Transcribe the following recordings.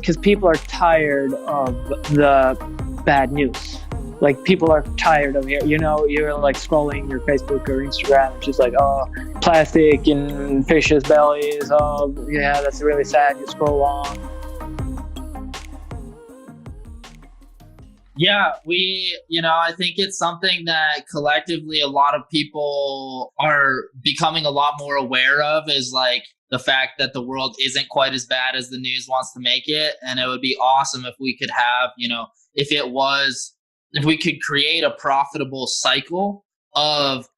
because people are tired of the bad news. Like, people are tired of it. You're like scrolling your Facebook or Instagram, and just like, oh, plastic in fishes' bellies. Oh, yeah, that's really sad. You scroll on. Yeah, I think it's something that collectively a lot of people are becoming a lot more aware of, is like the fact that the world isn't quite as bad as the news wants to make it. And it would be awesome if we could have, if we could create a profitable cycle of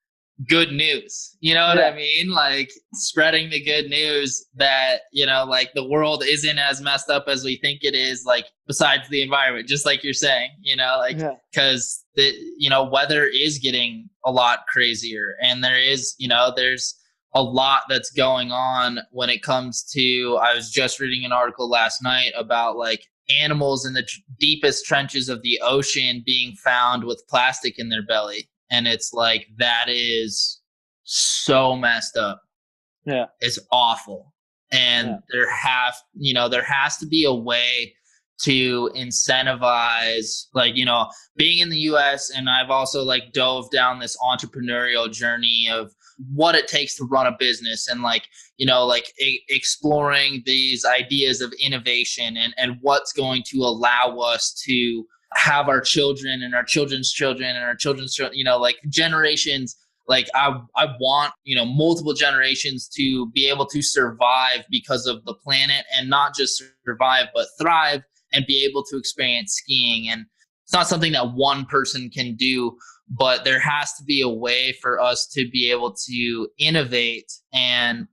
good news. You know what I mean? Like, spreading the good news that, like, the world isn't as messed up as we think it is, like, besides the environment, just like you're saying, because weather is getting a lot crazier, and there's a lot that's going on when it comes to, I was just reading an article last night about like animals in the deepest trenches of the ocean being found with plastic in their belly. And it's like, that is so messed up. Yeah. It's awful. And there has to be a way to incentivize, like, being in the US, and I've also like dove down this entrepreneurial journey of what it takes to run a business, and exploring these ideas of innovation and what's going to allow us to have our children and our children's children and our children's children, like generations. Like, I want, multiple generations to be able to survive because of the planet, and not just survive, but thrive and be able to experience skiing. And it's not something that one person can do, but there has to be a way for us to be able to innovate. And,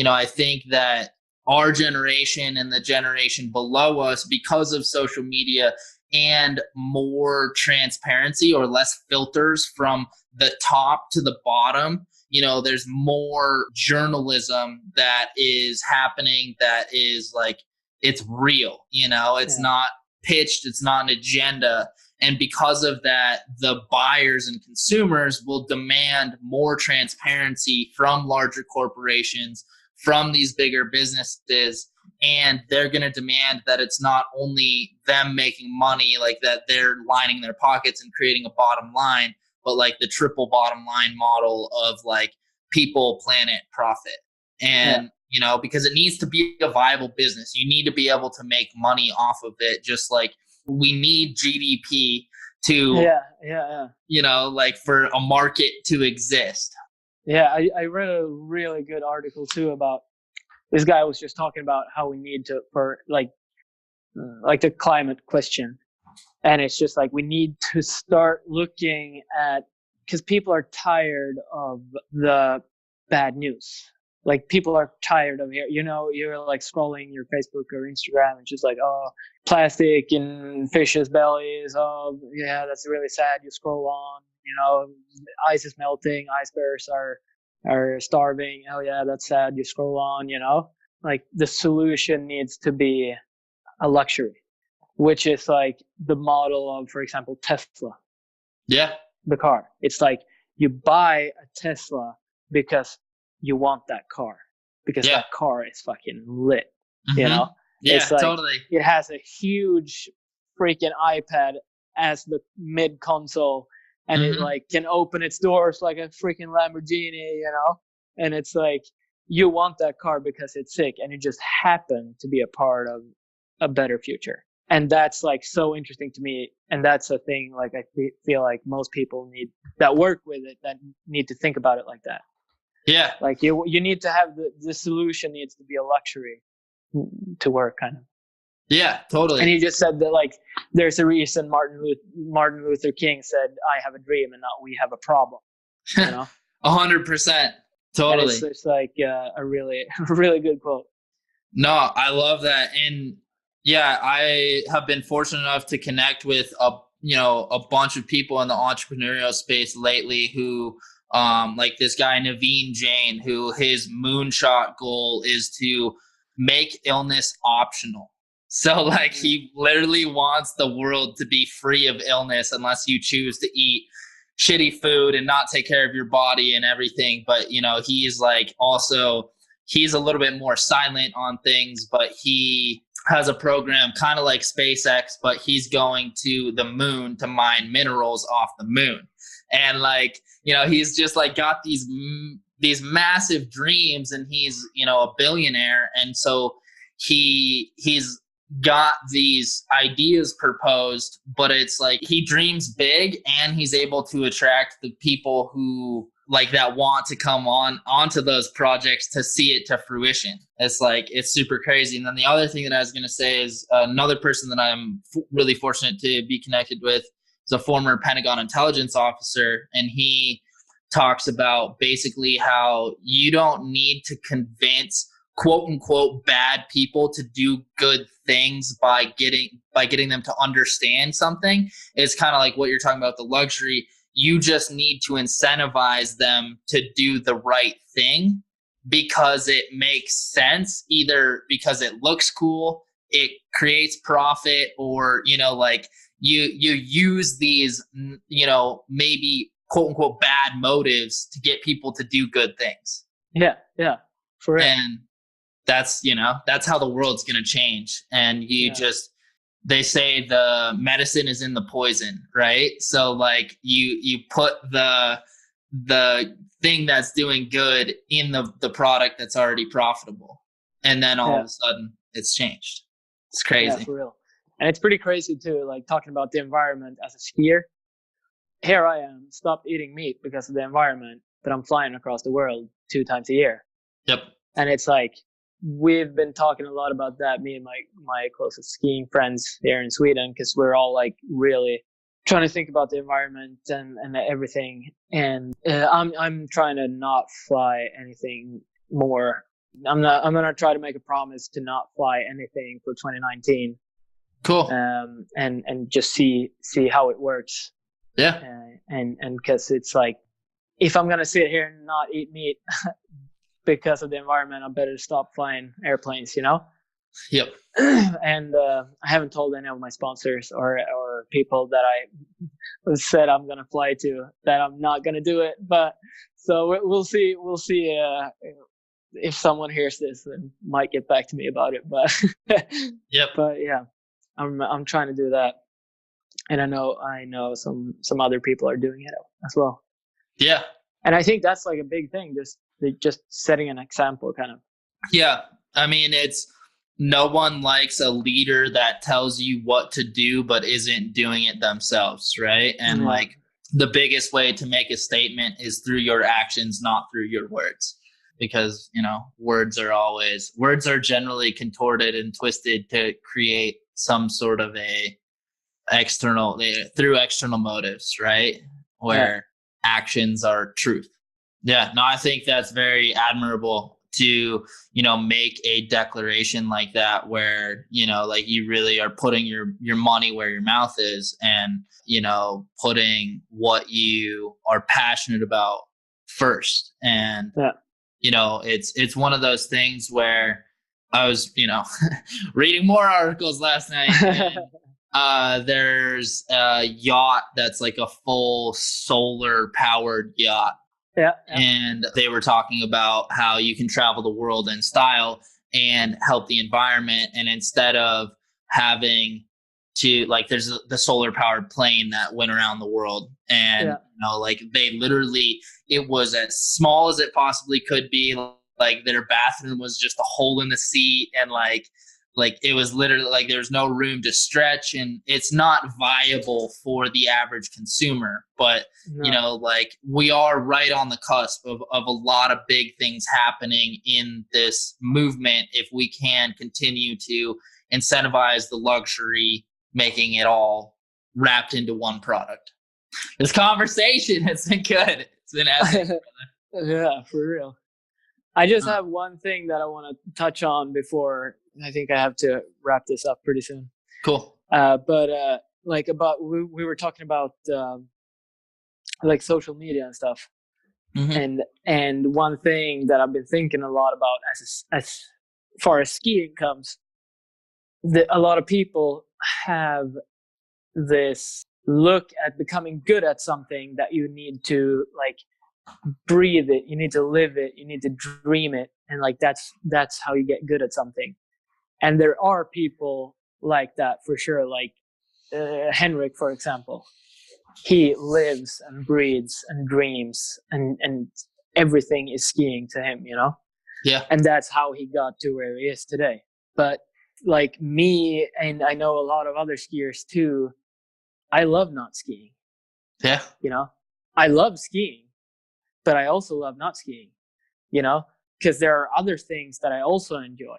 I think that our generation and the generation below us, because of social media and more transparency or less filters from the top to the bottom, there's more journalism that is happening, that is like, it's real, it's not pitched, it's not an agenda. And because of that, the buyers and consumers will demand more transparency from larger corporations, from these bigger businesses. And they're going to demand that it's not only them making money, like that they're lining their pockets and creating a bottom line, but like the triple bottom line model of like people, planet, profit. And, because it needs to be a viable business. You need to be able to make money off of it, just like we need GDP to, like for a market to exist. Yeah, I read a really good article too about, this guy was just talking about how we need to, for like the climate question. And it's just like, we need to start looking at, because people are tired of the bad news. Like, people are tired of it. You're like scrolling your Facebook or Instagram, and just like, oh, plastic in fishes' bellies. Oh, yeah, that's really sad. You scroll on, ice is melting. Ice bears are starving. Oh, yeah, that's sad. You scroll on, like, the solution needs to be a luxury, which is like the model of, for example, Tesla. Yeah. The car. It's like, you buy a Tesla because you want that car, because that car is fucking lit. Yeah, it's like, totally. It has a huge freaking iPad as the mid console, and it like can open its doors like a freaking Lamborghini, and it's like, you want that car because it's sick, and you just happen to be a part of a better future. And that's like so interesting to me. And that's a thing, like, I feel like most people that work with it, that need to think about it like that. Yeah. Like, you need to have the solution needs to be a luxury to work, kind of. Yeah, totally. And you just said that, like, there's a reason Martin Luther King said, "I have a dream," and not "we have a problem." 100%. Totally. And it's like a really, really good quote. No, I love that. And yeah, I have been fortunate enough to connect with a bunch of people in the entrepreneurial space lately who, like this guy, Naveen Jain, who his moonshot goal is to make illness optional. So like, he literally wants the world to be free of illness unless you choose to eat shitty food and not take care of your body and everything. But, he's like, also, he's a little bit more silent on things, but he has a program kind of like SpaceX, but he's going to the moon to mine minerals off the moon. And like, he's just like got these massive dreams, and he's, a billionaire. And so he's got these ideas proposed, but it's like he dreams big, and he's able to attract the people who like that want to come onto those projects to see it to fruition. It's super crazy. And then the other thing that I was going to say is another person that I'm really fortunate to be connected with is a former Pentagon intelligence officer, and he talks about basically how you don't need to convince quote unquote bad people to do good things by getting them to understand something. It's kind of like what you're talking about, the luxury. You just need to incentivize them to do the right thing because it makes sense, either because it looks cool, it creates profit, or like you use these maybe quote unquote bad motives to get people to do good things. Yeah, for real. And that's how the world's going to change. And they say the medicine is in the poison, right? So like you put the thing that's doing good in the product that's already profitable, and then all of a sudden it's changed. It's crazy. Yeah, for real. And it's pretty crazy too, like talking about the environment as a skier. Here I am, stopped eating meat because of the environment, but I'm flying across the world 2 times a year. Yep. And it's like, we've been talking a lot about that, me and my closest skiing friends here in Sweden, because we're all like really trying to think about the environment and everything. And I'm trying to not fly anything more. I'm gonna try to make a promise to not fly anything for 2019. Cool. And just see how it works. Yeah. And because it's like, if I'm gonna sit here and not eat meat because of the environment, I better stop flying airplanes, Yep. And I haven't told any of my sponsors or people that I said I'm gonna fly to that I'm not gonna do it. But so we'll see. If someone hears this, they might get back to me about it. But yep. But yeah, I'm trying to do that, and I know some other people are doing it as well. Yeah. And I think that's like a big thing, just setting an example, kind of. Yeah. I mean, no one likes a leader that tells you what to do but isn't doing it themselves, right? And like the biggest way to make a statement is through your actions, not through your words. Because, words are generally contorted and twisted to create some sort of through external motives, right? Where actions are truth. Yeah, no, I think that's very admirable to, make a declaration like that where, like you really are putting your money where your mouth is, and, putting what you are passionate about first. And, it's one of those things where I was, reading more articles last night. And, there's a yacht that's like a full solar powered yacht. Yeah. And they were talking about how you can travel the world in style and help the environment. And instead of having to, like, there's the solar powered plane that went around the world, and like they literally, it was as small as it possibly could be. Like their bathroom was just a hole in the seat, and like it was literally like there's no room to stretch, and it's not viable for the average consumer. But like we are right on the cusp of a lot of big things happening in this movement if we can continue to incentivize the luxury, making it all wrapped into one product. This conversation has been good. It's been epic. Yeah, for real. I just have one thing that I want to touch on before I think I have to wrap this up pretty soon. Cool. But like we were talking about like social media and stuff. Mm-hmm. And one thing that I've been thinking a lot about as far as skiing comes, a lot of people have this look at becoming good at something that you need to like breathe it, you need to live it, you need to dream it, and like that's how you get good at something. And there are people like that for sure. Like Henrik, for example, he lives and breathes and dreams and everything is skiing to him, you know? Yeah. And that's how he got to where he is today. But like me, and I know a lot of other skiers too, I love not skiing. Yeah. You know, I love skiing, but I also love not skiing, you know, because there are other things that I also enjoy.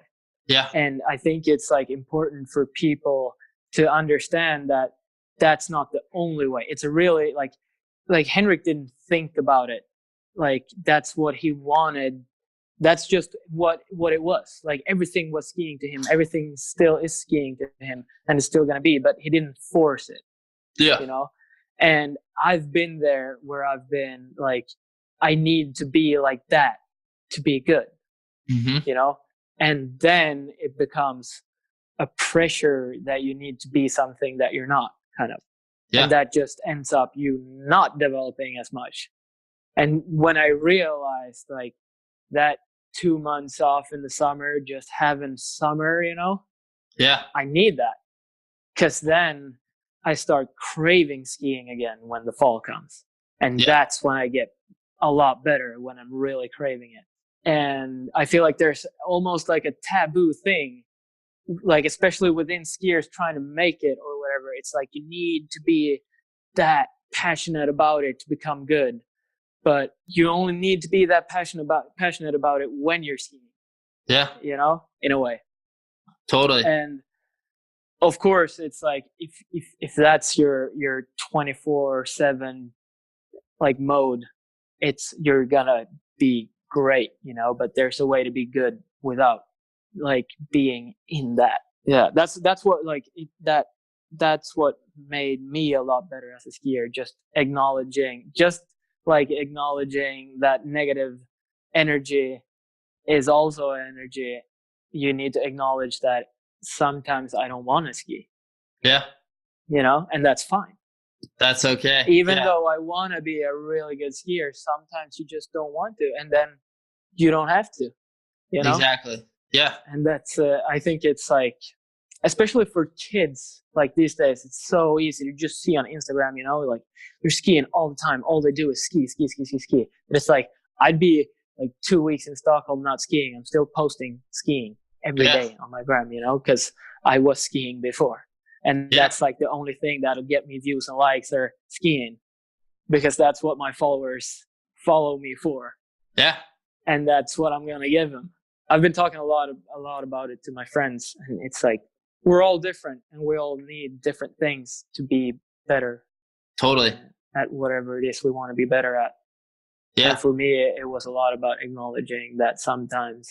Yeah. And I think it's like important for people to understand that that's not the only way. It's a really like Henrik didn't think about it. Like that's what he wanted. That's just what it was. Like everything was skiing to him. Everything still is skiing to him and it's still going to be, but he didn't force it. Yeah. You know? And I've been there where I've been like, I need to be like that to be good, you know? And then it becomes a pressure that you need to be something that you're not, kind of. Yeah. And that just ends up you not developing as much. And when I realized like that 2 months off in the summer, just having summer, you know, Yeah. I need that. Because then I start craving skiing again when the fall comes. And that's when I get a lot better, when I'm really craving it. And I feel like there's almost like a taboo thing, like especially within skiers trying to make it or whatever. It's like you need to be that passionate about it to become good. But you only need to be that passionate about it when you're skiing. Yeah. You know, in a way. Totally. And of course, it's like if that's your 24/7 like mode, you're gonna be great, you know. But there's a way to be good without like being in that. Yeah, that's what like that's what made me a lot better as a skier. Just acknowledging that negative energy is also energy. You need to acknowledge that sometimes I don't want to ski. Yeah. You know, and that's fine. That's okay. Even though I want to be a really good skier, sometimes you just don't want to, and then you don't have to, you know? Exactly. Yeah. And that's, I think it's like, especially for kids, like these days, it's so easy to just see on Instagram, you know, like they're skiing all the time. All they do is ski. But it's like, I'd be like 2 weeks in Stockholm not skiing. I'm still posting skiing every day on my gram, you know, because I was skiing before. And that's like the only thing that'll get me views and likes are skiing, because that's what my followers follow me for. Yeah. And that's what I'm going to give them. I've been talking a lot about it to my friends, and it's like, we're all different and we all need different things to be better. Totally. At whatever it is we want to be better at. Yeah. And for me, it was a lot about acknowledging that sometimes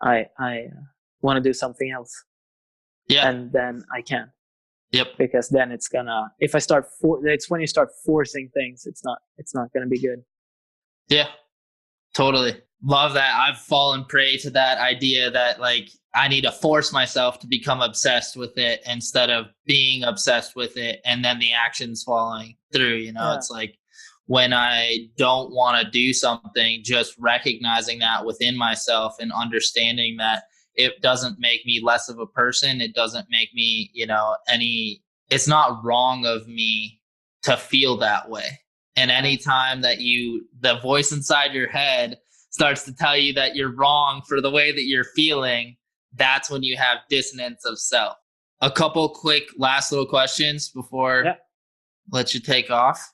I want to do something else. Yeah. And then I can. Yep. Because then it's gonna, if I start it's when you start forcing things, it's not gonna be good. Yeah. Totally. Love that. I've fallen prey to that idea that like I need to force myself to become obsessed with it instead of being obsessed with it and then the actions following through, you know. It's like when I don't want to do something, just recognizing that within myself and understanding that it doesn't make me less of a person. It doesn't make me, you know, it's not wrong of me to feel that way. And anytime that the voice inside your head starts to tell you that you're wrong for the way that you're feeling, that's when you have dissonance of self. A couple quick last little questions before let you take off.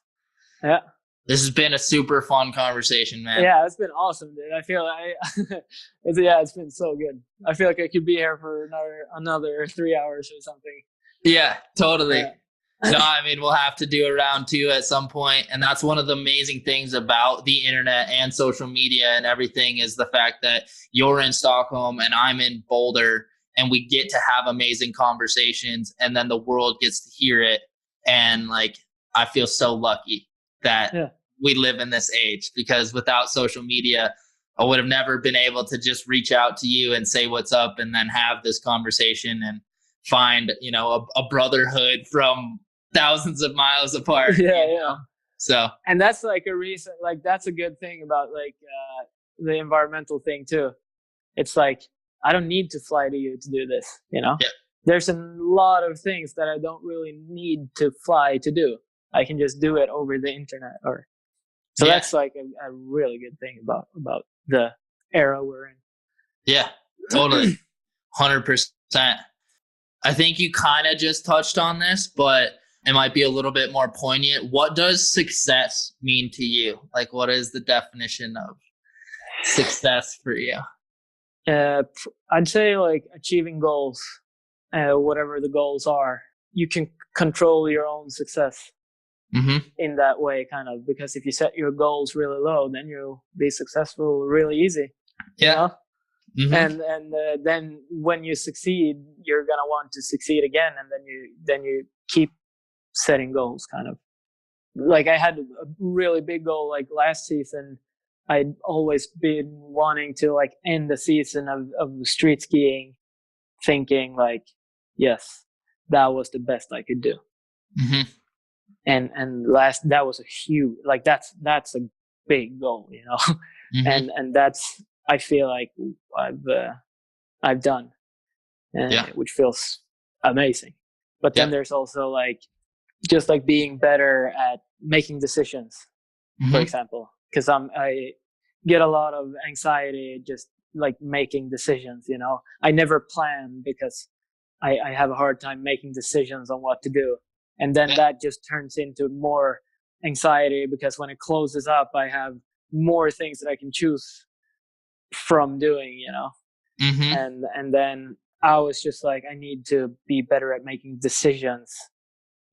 Yeah. This has been a super fun conversation, man. Yeah, it's been awesome, dude. I feel it's been so good. I feel like I could be here for another 3 hours or something. Yeah, totally. No, I mean, we'll have to do a round 2 at some point. And that's one of the amazing things about the internet and social media and everything is the fact that you're in Stockholm and I'm in Boulder and we get to have amazing conversations and then the world gets to hear it. And like, I feel so lucky that we live in this age, because without social media, I would have never been able to just reach out to you and say what's up and then have this conversation and find, you know, a brotherhood from thousands of miles apart. So, and that's like a reason, like that's a good thing about like the environmental thing too. It's like I don't need to fly to you to do this, you know? Yeah. There's a lot of things that I don't really need to fly to do. I can just do it over the internet. So that's like a really good thing about the era we're in. Yeah, totally. 100%. I think you kind of just touched on this, but it might be a little bit more poignant. What does success mean to you? Like, what is the definition of success for you? I'd say like achieving goals, whatever the goals are. You can control your own success in that way, kind of, because if you set your goals really low, then you'll be successful really easy. Yeah. You know? And then when you succeed, you're gonna want to succeed again, and then you keep setting goals, kind of. Like I had a really big goal like last season. I'd always been wanting to like end the season of street skiing, thinking like, yes, that was the best I could do. And that was a huge, like that's a big goal, you know. And that's, I feel like I've done, which feels amazing. But then there's also like just like being better at making decisions, for example, because I get a lot of anxiety just like making decisions. You know, I never plan because I have a hard time making decisions on what to do, and then that just turns into more anxiety because when it closes up, I have more things that I can choose from doing. You know, and then I was just like, I need to be better at making decisions,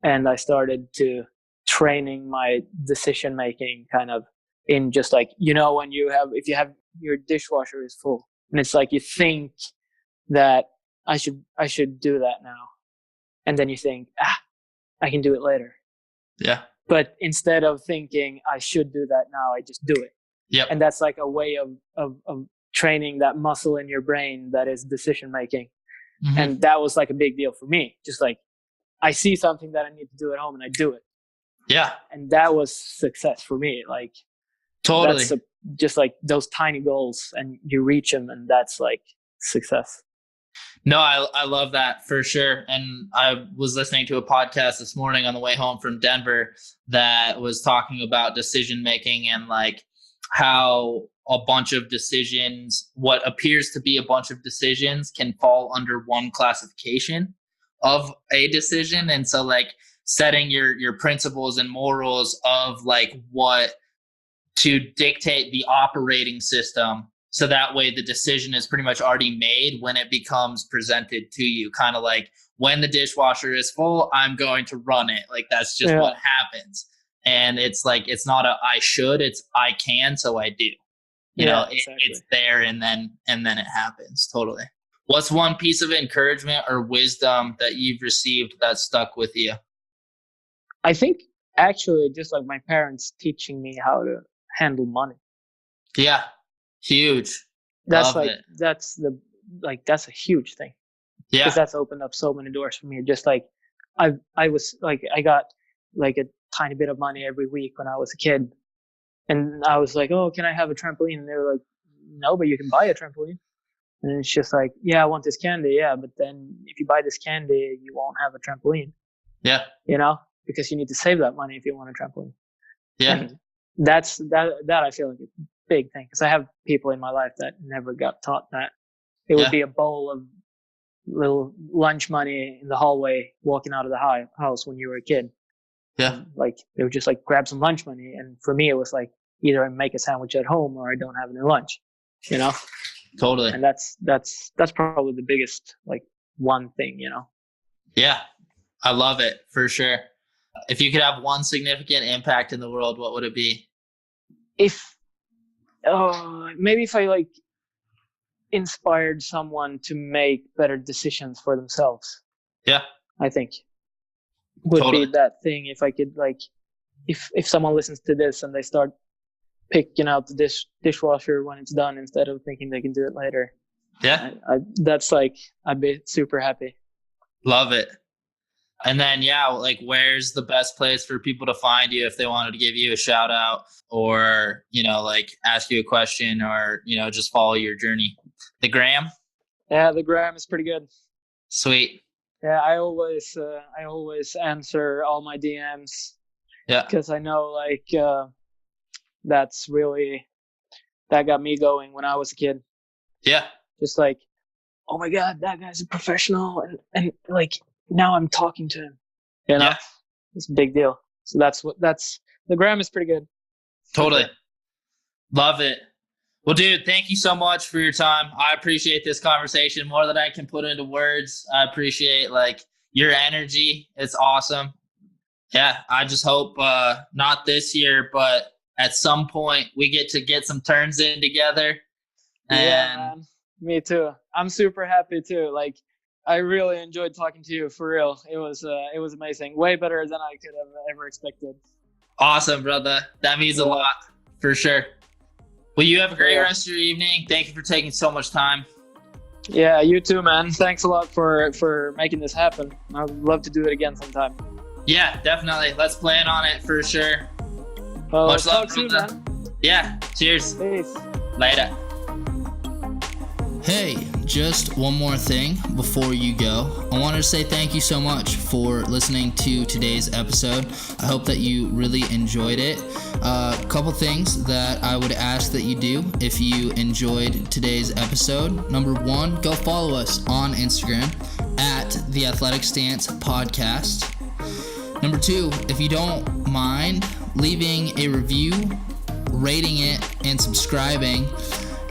and I started to training my decision making kind of in just like, you know, when if you have your dishwasher is full and it's like you think that I should do that now, and then you think, I can do it later. But instead of thinking I should do that now, I just do it. And that's like a way of training that muscle in your brain that is decision making. And that was like a big deal for me. Just like I see something that I need to do at home and I do it. And that was success for me. Like totally. That's just like those tiny goals and you reach them, and that's like success. No, I love that for sure. And I was listening to a podcast this morning on the way home from Denver that was talking about decision making and like how a bunch of decisions, what appears to be a bunch of decisions, can fall under one classification of a decision. And so like setting your principles and morals of like what to dictate the operating system, so that way the decision is pretty much already made when it becomes presented to you. Kind of like when the dishwasher is full, I'm going to run it. Like that's just what happens. And it's like, it's not a I should, it's I can, so I do. You know, exactly. It's there and then it happens. Totally. What's one piece of encouragement or wisdom that you've received that stuck with you? I think actually just like my parents teaching me how to handle money. Yeah. Huge. That's Love like, it. That's a huge thing. Yeah. Because that's opened up so many doors for me. Just like I was like, I got like a tiny bit of money every week when I was a kid. And I was like, oh, can I have a trampoline? And they were like, no, but you can buy a trampoline. And it's just like, yeah, I want this candy. Yeah. But then if you buy this candy, you won't have a trampoline. Yeah. You know, because you need to save that money if you want a trampoline. Yeah. And that I feel like a big thing, because I have people in my life that never got taught that. It would be a bowl of little lunch money in the hallway walking out of the house when you were a kid. Yeah. And like they would just like grab some lunch money. And for me, it was like either I make a sandwich at home or I don't have any lunch, you know? Totally. And that's probably the biggest, like one thing, you know? Yeah. I love it for sure. If you could have one significant impact in the world, what would it be? Maybe if I like inspired someone to make better decisions for themselves. Yeah. I think would be that thing. If I could like, if someone listens to this and they start picking out the dishwasher when it's done instead of thinking they can do it later. Yeah. That's like, I'd be super happy. Love it. And then, like where's the best place for people to find you if they wanted to give you a shout out or, you know, like ask you a question or, you know, just follow your journey? The gram? Yeah, the gram is pretty good. Sweet. Yeah, I always answer all my DMs Yeah. because I know like that's really that got me going when I was a kid. Yeah. Just like, oh my god, that guy's a professional, and like now I'm talking to him. You know, Yeah. it's a big deal. So that's the gram is pretty good. Totally. Love it. Well, dude, thank you so much for your time. I appreciate this conversation more than I can put into words. I appreciate like your energy. It's awesome. Yeah, I just hope not this year, but at some point we get some turns in together. And Yeah, man. Me too. I'm super happy too. Like, I really enjoyed talking to you for real. It was amazing. Way better than I could have ever expected. awesome, brother. That means a lot for sure. Well, you have a great rest of your evening. Thank you for taking so much time. Yeah, you too, man. Thanks a lot for making this happen. I'd love to do it again sometime. Yeah, definitely. Let's plan on it for sure. Well, Much love, talk soon, brother. man. Yeah, cheers. Peace. Later. Hey, just one more thing before you go. I wanted to say thank you so much for listening to today's episode. I hope that you really enjoyed it. A couple things that I would ask that you do if you enjoyed today's episode. Number one, go follow us on Instagram at The Athletic Stance Podcast. Number two, if you don't mind leaving a review, rating it, and subscribing,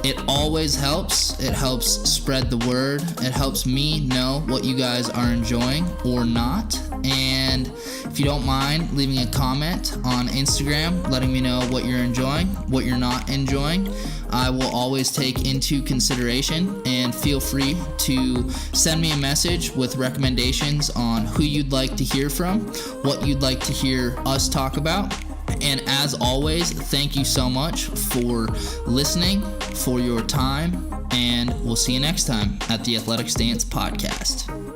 it always helps. It helps spread the word. It helps me know what you guys are enjoying or not. And if you don't mind leaving a comment on Instagram, letting me know what you're enjoying, what you're not enjoying, I will always take into consideration. And feel free to send me a message with recommendations on who you'd like to hear from, what you'd like to hear us talk about. And as always, thank you so much for listening, for your time, and we'll see you next time at the Athletic Stance Podcast.